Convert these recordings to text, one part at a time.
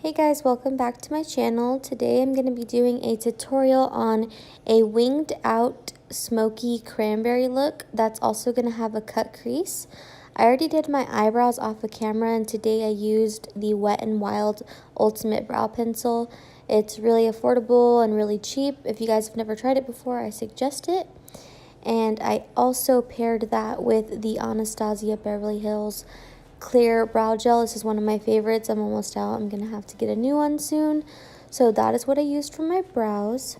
Hey guys, welcome back to my channel. Today I'm going to be doing a tutorial on a winged out smoky cranberry look that's also going to have a cut crease. I already did my eyebrows off of camera and today I used the Wet n Wild Ultimate Brow Pencil. It's really affordable and really cheap. If you guys have never tried it before, I suggest it. And I also paired that with the Anastasia Beverly Hills Clear Brow Gel. This is one of my favorites. I'm almost out. I'm going to have to get a new one soon. So that is what I used for my brows.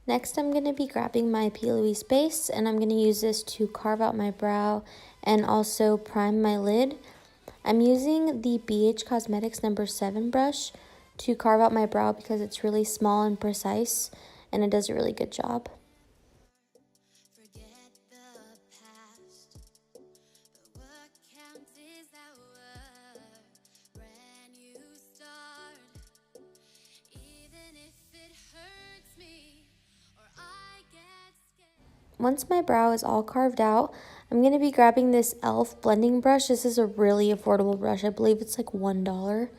Next, I'm going to be grabbing my P. Louise base, and I'm going to use this to carve out my brow and also prime my lid. I'm using the BH Cosmetics number 7 brush to carve out my brow because it's really small and precise, and it does a really good job. Once my brow is all carved out, I'm going to be grabbing this e.l.f. blending brush. This is a really affordable brush. I believe it's like $1.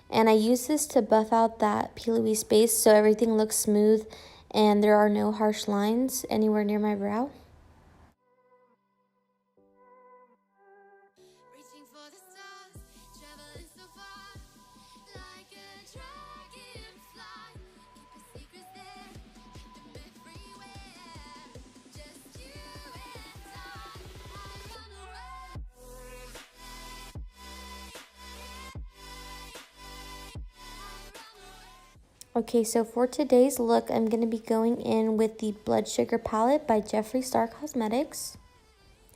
And I use this to buff out that P. Louise base so everything looks smooth and there are no harsh lines anywhere near my brow. Okay, so for today's look, I'm going to be going in with the Blood Sugar palette by Jeffree Star Cosmetics.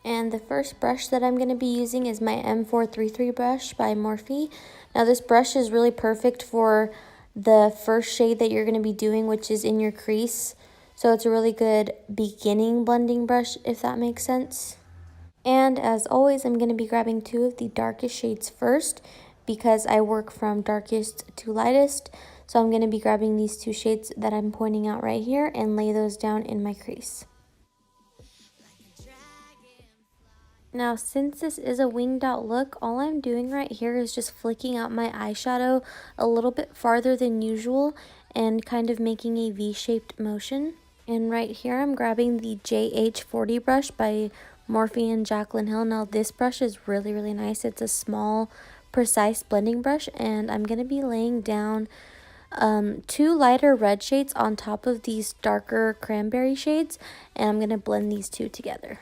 And the first brush that I'm going to be using is my M433 brush by Morphe. Now this brush is really perfect for the first shade that you're going to be doing, which is in your crease. So it's a really good beginning blending brush, if that makes sense. And as always, I'm going to be grabbing 2 of the darkest shades first because I work from darkest to lightest. So I'm going to be grabbing these 2 shades that I'm pointing out right here and lay those down in my crease. Now, since this is a winged out look, all I'm doing right here is just flicking out my eyeshadow a little bit farther than usual and kind of making a V-shaped motion. And right here, I'm grabbing the JH40 brush by Morphe and Jaclyn Hill. Now, this brush is really, really nice. It's a small, precise blending brush, and I'm going to be laying down 2 lighter red shades on top of these darker cranberry shades, and I'm going to blend these 2 together.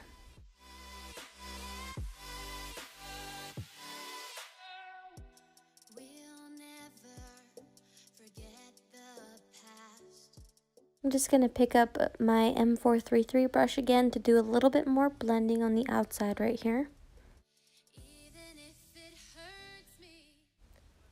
I'm just going to pick up my M433 brush again to do a little bit more blending on the outside right here.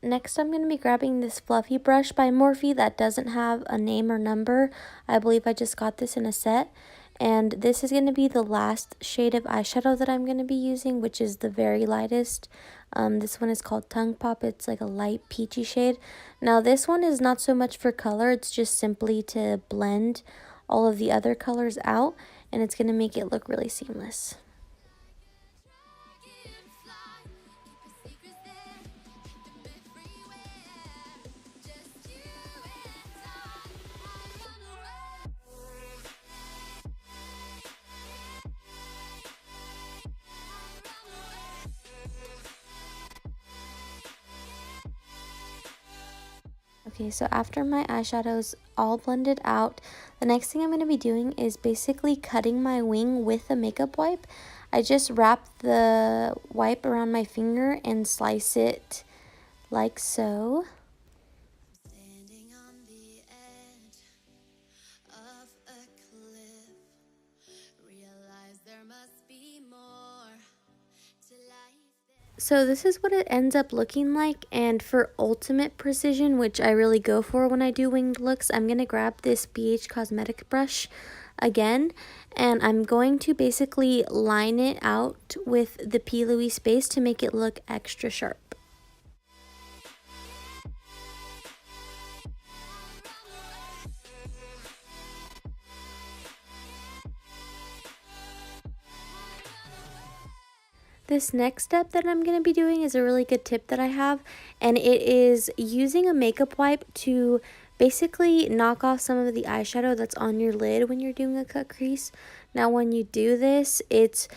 Next, I'm going to be grabbing this fluffy brush by Morphe that doesn't have a name or number. I believe I just got this in a set. And this is going to be the last shade of eyeshadow that I'm going to be using, which is the very lightest. This one is called Tongue Pop. It's like a light peachy shade. Now, this one is not so much for color. It's just simply to blend all of the other colors out. And it's going to make it look really seamless. Okay, so after my eyeshadows all blended out, the next thing I'm going to be doing is basically cutting my wing with a makeup wipe. I just wrap the wipe around my finger and slice it like so. So this is what it ends up looking like, and for ultimate precision, which I really go for when I do winged looks, I'm going to grab this BH Cosmetic brush again, and I'm going to basically line it out with the P. Louise base to make it look extra sharp. This next step that I'm going to be doing is a really good tip that I have, and it is using a makeup wipe to basically knock off some of the eyeshadow that's on your lid when you're doing a cut crease. Now when you do this, it's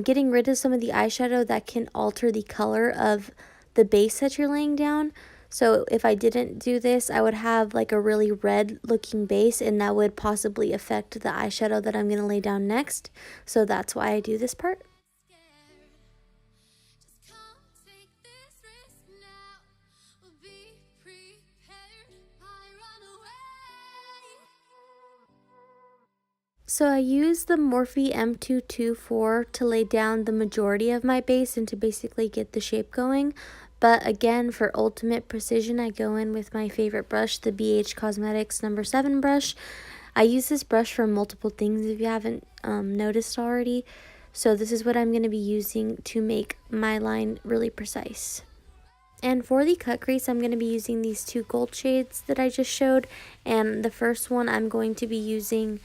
getting rid of some of the eyeshadow that can alter the color of the base that you're laying down. So if I didn't do this, I would have like a really red looking base, and that would possibly affect the eyeshadow that I'm going to lay down next. So that's why I do this part. So I use the Morphe M224 to lay down the majority of my base and to basically get the shape going. But again, for ultimate precision, I go in with my favorite brush, the BH Cosmetics number 7 brush. I use this brush for multiple things if you haven't noticed already. So this is what I'm going to be using to make my line really precise. And for the cut crease, I'm going to be using these 2 gold shades that I just showed. And the first one, I'm going to be using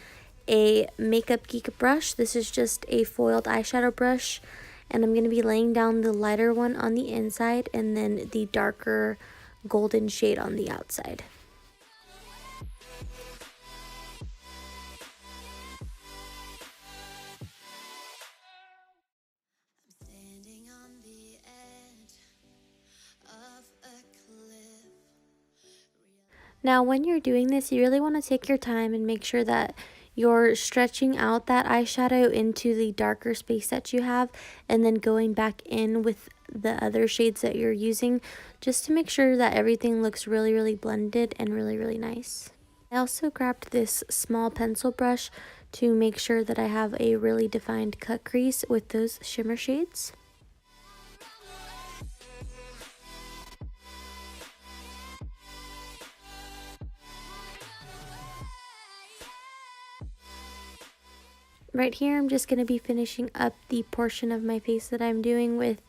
a Makeup Geek brush. This is just a foiled eyeshadow brush, and I'm going to be laying down the lighter one on the inside and then the darker golden shade on the outside. Now when you're doing this, you really want to take your time and make sure that you're stretching out that eyeshadow into the darker space that you have, and then going back in with the other shades that you're using, just to make sure that everything looks really blended and really nice. I also grabbed this small pencil brush to make sure that I have a really defined cut crease with those shimmer shades. Right here, I'm just going to be finishing up the portion of my face that I'm doing with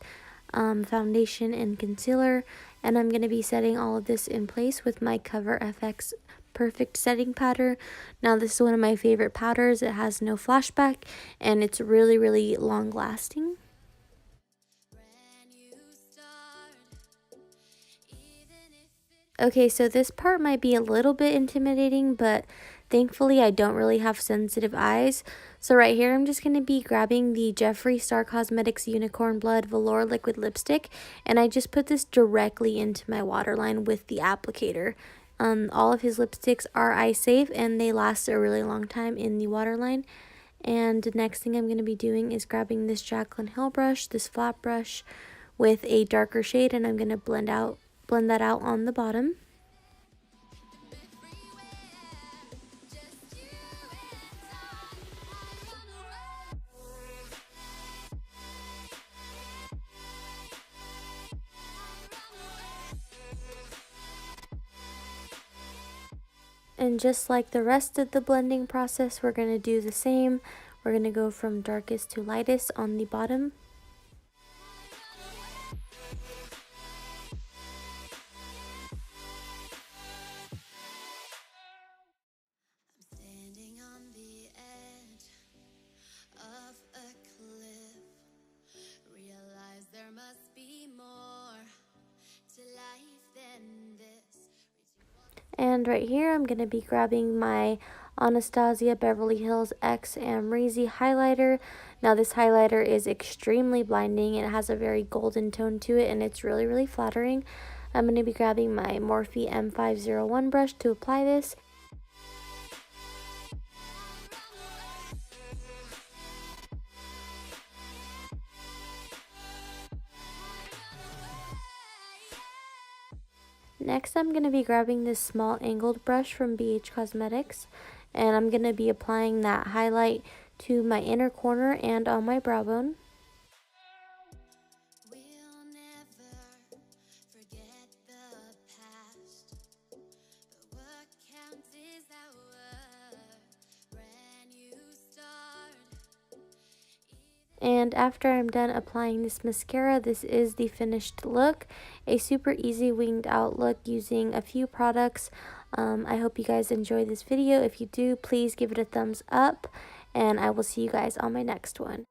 foundation and concealer, and I'm going to be setting all of this in place with my Cover FX Perfect Setting Powder. Now this is one of my favorite powders. It has no flashback, and it's really long lasting. Okay, so this part might be a little bit intimidating, but thankfully I don't really have sensitive eyes. So right here, I'm just going to be grabbing the Jeffree Star Cosmetics Unicorn Blood Velour Liquid Lipstick, and I just put this directly into my waterline with the applicator. All of his lipsticks are eye safe, and they last a really long time in the waterline. And the next thing I'm going to be doing is grabbing this Jaclyn Hill brush, this flat brush, with a darker shade, and I'm going to blend that out on the bottom. And just like the rest of the blending process, we're going to do the same. We're going to go from darkest to lightest on the bottom. And right here, I'm going to be grabbing my Anastasia Beverly Hills X Amrezy highlighter. Now this highlighter is extremely blinding. It has a very golden tone to it, and it's really flattering. I'm going to be grabbing my Morphe M501 brush to apply this. Next, I'm going to be grabbing this small angled brush from BH Cosmetics, and I'm going to be applying that highlight to my inner corner and on my brow bone. And after I'm done applying this mascara, this is the finished look. A super easy winged out look using a few products. I hope you guys enjoy this video. If you do, please give it a thumbs up, and I will see you guys on my next one.